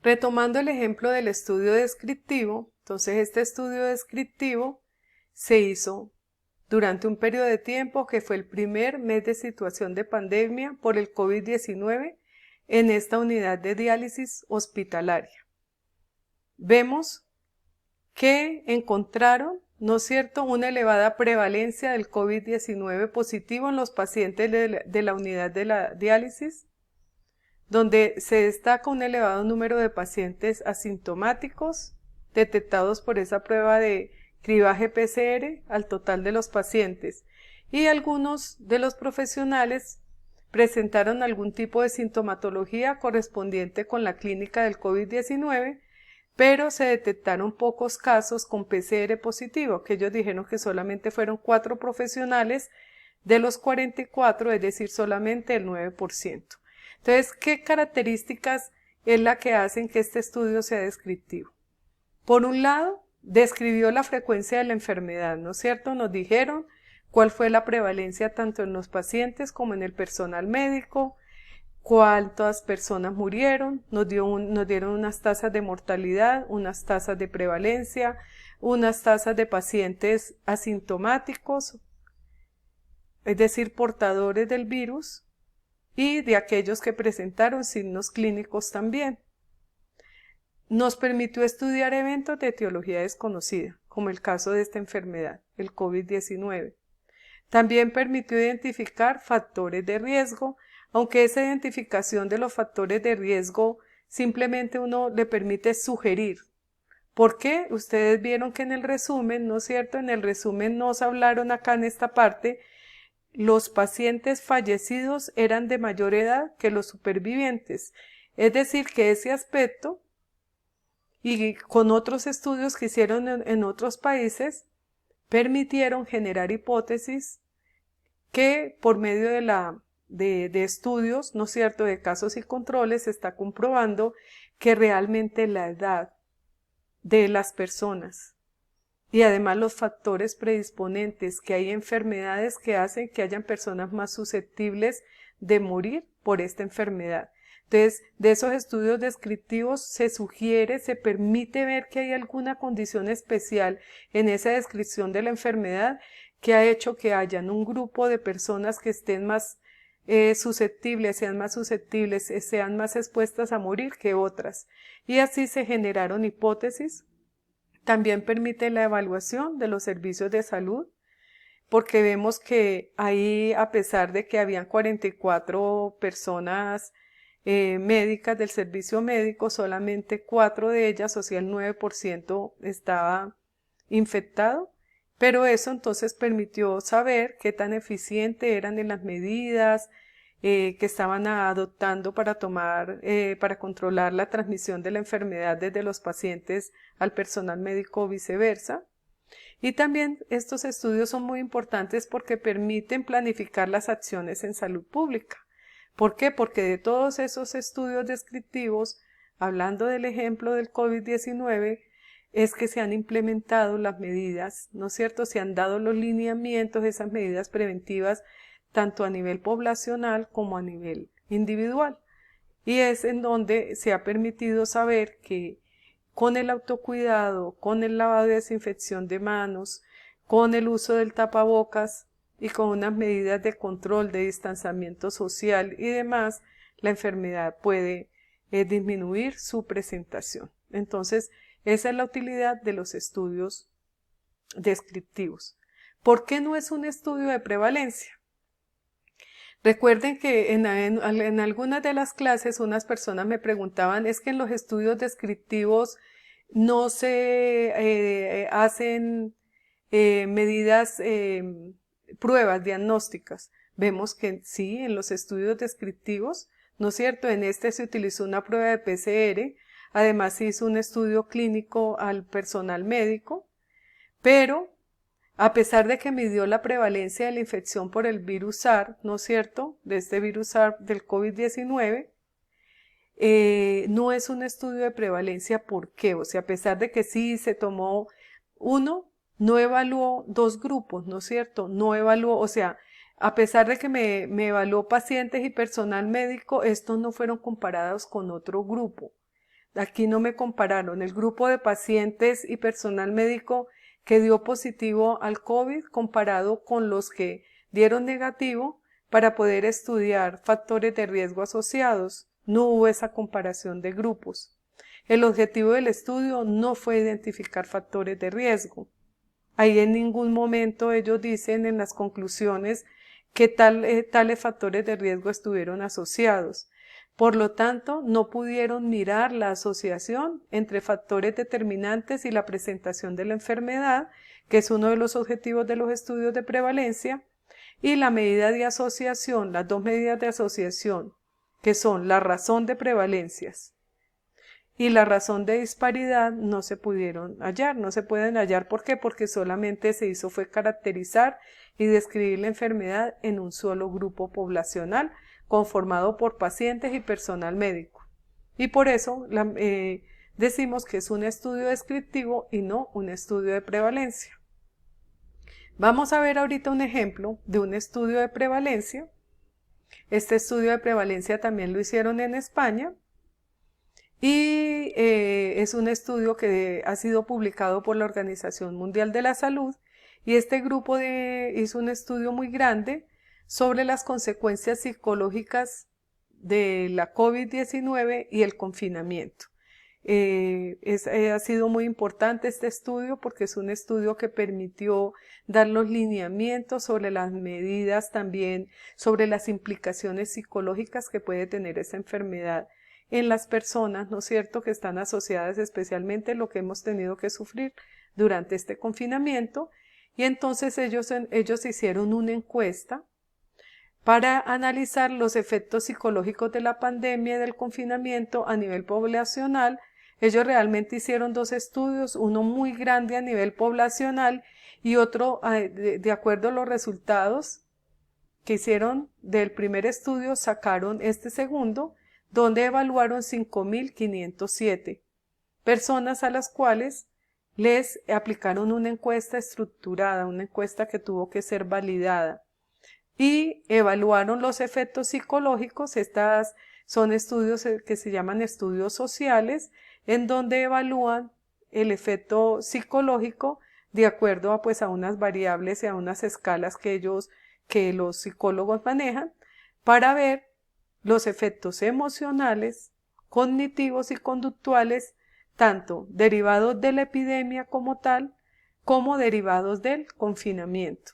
Retomando el ejemplo del estudio descriptivo, entonces este estudio descriptivo se hizo durante un periodo de tiempo que fue el primer mes de situación de pandemia por el COVID-19 en esta unidad de diálisis hospitalaria. Vemos que encontraron, ¿no es cierto?, una elevada prevalencia del COVID-19 positivo en los pacientes de la unidad de la diálisis, donde se destaca un elevado número de pacientes asintomáticos detectados por esa prueba de cribaje PCR al total de los pacientes, y algunos de los profesionales presentaron algún tipo de sintomatología correspondiente con la clínica del COVID-19, pero se detectaron pocos casos con PCR positivo, que ellos dijeron que solamente fueron 4 profesionales de los 44, es decir, solamente el 9%. Entonces, ¿qué características es la que hacen que este estudio sea descriptivo? Por un lado, describió la frecuencia de la enfermedad, ¿no es cierto? Nos dijeron cuál fue la prevalencia tanto en los pacientes como en el personal médico, cuántas personas murieron, nos dieron unas tasas de mortalidad, unas tasas de prevalencia, unas tasas de pacientes asintomáticos, es decir, portadores del virus, y de aquellos que presentaron signos clínicos también. Nos permitió estudiar eventos de etiología desconocida, como el caso de esta enfermedad, el COVID-19. También permitió identificar factores de riesgo, aunque esa identificación de los factores de riesgo simplemente uno le permite sugerir. ¿Por qué? Ustedes vieron que en el resumen, ¿no es cierto? En el resumen nos hablaron acá en esta parte, los pacientes fallecidos eran de mayor edad que los supervivientes. Es decir, que ese aspecto, y con otros estudios que hicieron en otros países, permitieron generar hipótesis que por medio de estudios, ¿no es cierto?, de casos y controles, se está comprobando que realmente la edad de las personas y además los factores predisponentes, que hay enfermedades que hacen que hayan personas más susceptibles de morir por esta enfermedad. Entonces, de esos estudios descriptivos se sugiere, se permite ver que hay alguna condición especial en esa descripción de la enfermedad que ha hecho que hayan un grupo de personas que estén más susceptibles, sean más susceptibles, sean más expuestas a morir que otras. Y así se generaron hipótesis. También permite la evaluación de los servicios de salud, porque vemos que ahí, a pesar de que habían 44 personas médicas del servicio médico, solamente 4 de ellas, o sea el 9%, estaba infectado, pero eso entonces permitió saber qué tan eficiente eran en las medidas que estaban adoptando para para controlar la transmisión de la enfermedad desde los pacientes al personal médico o viceversa. Y también estos estudios son muy importantes porque permiten planificar las acciones en salud pública. ¿Por qué? Porque de todos esos estudios descriptivos, hablando del ejemplo del COVID-19, es que se han implementado las medidas, ¿no es cierto? Se han dado los lineamientos, esas medidas preventivas, tanto a nivel poblacional como a nivel individual. Y es en donde se ha permitido saber que con el autocuidado, con el lavado y desinfección de manos, con el uso del tapabocas y con unas medidas de control de distanciamiento social y demás, la enfermedad puede disminuir su presentación. Entonces, esa es la utilidad de los estudios descriptivos. ¿Por qué no es un estudio de prevalencia? Recuerden que en algunas de las clases unas personas me preguntaban, es que en los estudios descriptivos no se hacen medidas, pruebas diagnósticas. Vemos que sí, en los estudios descriptivos, ¿no es cierto? En este se utilizó una prueba de PCR, además se hizo un estudio clínico al personal médico, pero a pesar de que midió la prevalencia de la infección por el virus SARS, ¿no es cierto?, de este virus SARS del COVID-19, no es un estudio de prevalencia. ¿Por qué? O sea, a pesar de que sí se tomó no evaluó 2 grupos, ¿no es cierto? No evaluó, o sea, a pesar de que me evaluó pacientes y personal médico, estos no fueron comparados con otro grupo. aquí no me compararon el grupo de pacientes y personal médico que dio positivo al COVID comparado con los que dieron negativo para poder estudiar factores de riesgo asociados. No hubo esa comparación de grupos. El objetivo del estudio no fue identificar factores de riesgo. Ahí en ningún momento ellos dicen en las conclusiones que tales factores de riesgo estuvieron asociados. Por lo tanto, no pudieron mirar la asociación entre factores determinantes y la presentación de la enfermedad, que es uno de los objetivos de los estudios de prevalencia, y la medida de asociación, las dos medidas de asociación, que son la razón de prevalencias y la razón de disparidad, no se pudieron hallar, no se pueden hallar. ¿Por qué? Porque solamente se hizo fue caracterizar y describir la enfermedad en un solo grupo poblacional, conformado por pacientes y personal médico. Y por eso decimos que es un estudio descriptivo y no un estudio de prevalencia. Vamos a ver ahorita un ejemplo de un estudio de prevalencia. Este estudio de prevalencia también lo hicieron en España y es un estudio que ha sido publicado por la Organización Mundial de la Salud, y este grupo hizo un estudio muy grande sobre las consecuencias psicológicas de la COVID-19 y el confinamiento. Ha sido muy importante este estudio porque es un estudio que permitió dar los lineamientos sobre las medidas, también sobre las implicaciones psicológicas que puede tener esa enfermedad en las personas, ¿no es cierto?, que están asociadas especialmente a lo que hemos tenido que sufrir durante este confinamiento. Y entonces ellos hicieron una encuesta para analizar los efectos psicológicos de la pandemia y del confinamiento a nivel poblacional. Ellos realmente hicieron dos estudios, uno muy grande a nivel poblacional y otro, de acuerdo a los resultados que hicieron del primer estudio, sacaron este segundo, donde evaluaron 5.507 personas a las cuales les aplicaron una encuesta estructurada, una encuesta que tuvo que ser validada, y evaluaron los efectos psicológicos. Estas son estudios que se llaman estudios sociales, en donde evalúan el efecto psicológico de acuerdo a unas variables y a unas escalas que los psicólogos manejan, para ver los efectos emocionales, cognitivos y conductuales, tanto derivados de la epidemia como tal, como derivados del confinamiento.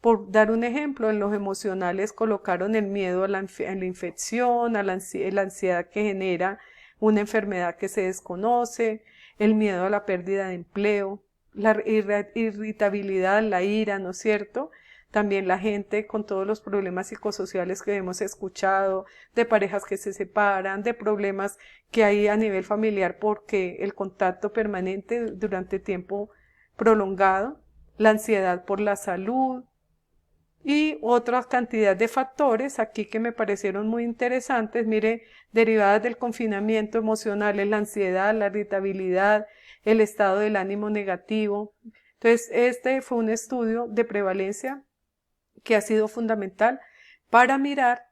Por dar un ejemplo, en los emocionales colocaron el miedo a la infección, a la ansiedad que genera una enfermedad que se desconoce, el miedo a la pérdida de empleo, la irritabilidad, la ira, ¿no es cierto? También la gente con todos los problemas psicosociales que hemos escuchado, de parejas que se separan, de problemas que hay a nivel familiar porque el contacto permanente durante tiempo prolongado, la ansiedad por la salud y otra cantidad de factores aquí que me parecieron muy interesantes. Mire, derivadas del confinamiento emocional, la ansiedad, la irritabilidad, el estado del ánimo negativo. Entonces, este fue un estudio de prevalencia que ha sido fundamental para mirar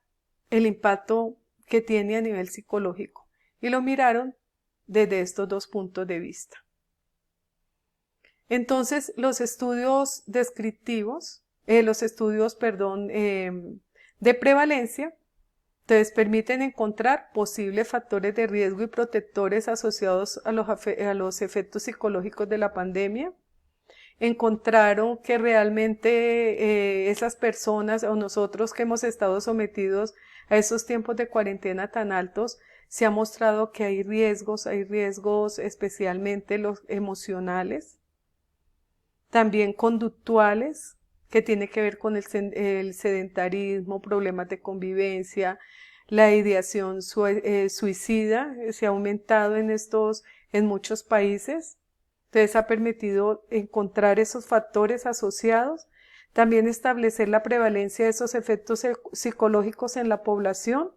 el impacto que tiene a nivel psicológico, y lo miraron desde estos dos puntos de vista. Entonces, los estudios descriptivos, de prevalencia, entonces permiten encontrar posibles factores de riesgo y protectores asociados a los efectos psicológicos de la pandemia. Encontraron que realmente esas personas o nosotros que hemos estado sometidos a esos tiempos de cuarentena tan altos, se ha mostrado que hay riesgos especialmente los emocionales, también conductuales, que tiene que ver con el sedentarismo, problemas de convivencia, la ideación suicida se ha aumentado en muchos países. Entonces ha permitido encontrar esos factores asociados, también establecer la prevalencia de esos efectos psicológicos en la población.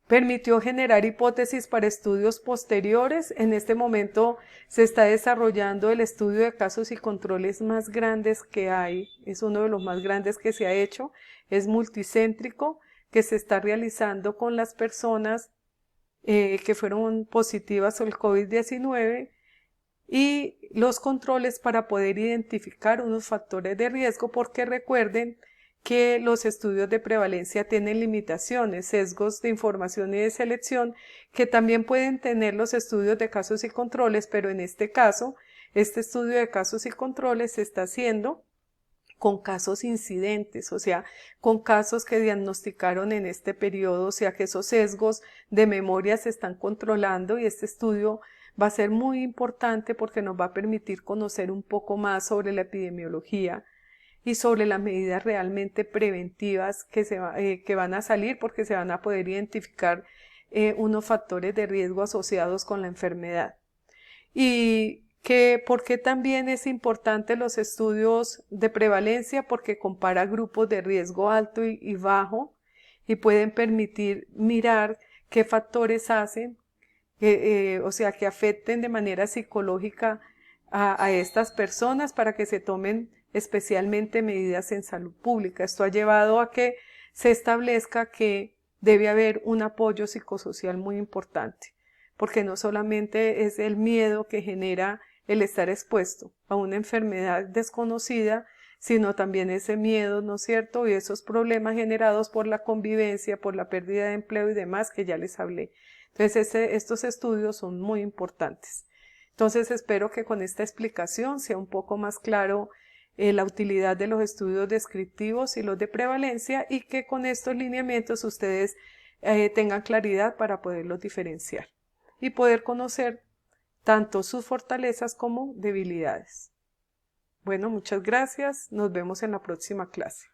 Permitió generar hipótesis para estudios posteriores. En este momento se está desarrollando el estudio de casos y controles más grandes que hay. Es uno de los más grandes que se ha hecho. Es multicéntrico, que se está realizando con las personas que fueron positivas al COVID-19 y los controles para poder identificar unos factores de riesgo, porque recuerden que los estudios de prevalencia tienen limitaciones, sesgos de información y de selección que también pueden tener los estudios de casos y controles, pero en este caso, este estudio de casos y controles se está haciendo con casos incidentes, o sea, con casos que diagnosticaron en este periodo, o sea que esos sesgos de memoria se están controlando y este estudio va a ser muy importante porque nos va a permitir conocer un poco más sobre la epidemiología y sobre las medidas realmente preventivas que van a salir, porque se van a poder identificar unos factores de riesgo asociados con la enfermedad. Y ¿por qué también es importante los estudios de prevalencia? Porque compara grupos de riesgo alto y bajo y pueden permitir mirar qué factores hacen, o sea, que afecten de manera psicológica a estas personas para que se tomen especialmente medidas en salud pública. Esto ha llevado a que se establezca que debe haber un apoyo psicosocial muy importante, porque no solamente es el miedo que genera el estar expuesto a una enfermedad desconocida, sino también ese miedo, ¿no es cierto? Y esos problemas generados por la convivencia, por la pérdida de empleo y demás que ya les hablé. Entonces, estos estudios son muy importantes. Entonces, espero que con esta explicación sea un poco más claro la utilidad de los estudios descriptivos y los de prevalencia, y que con estos lineamientos ustedes tengan claridad para poderlos diferenciar y poder conocer tanto sus fortalezas como debilidades. Bueno, muchas gracias. Nos vemos en la próxima clase.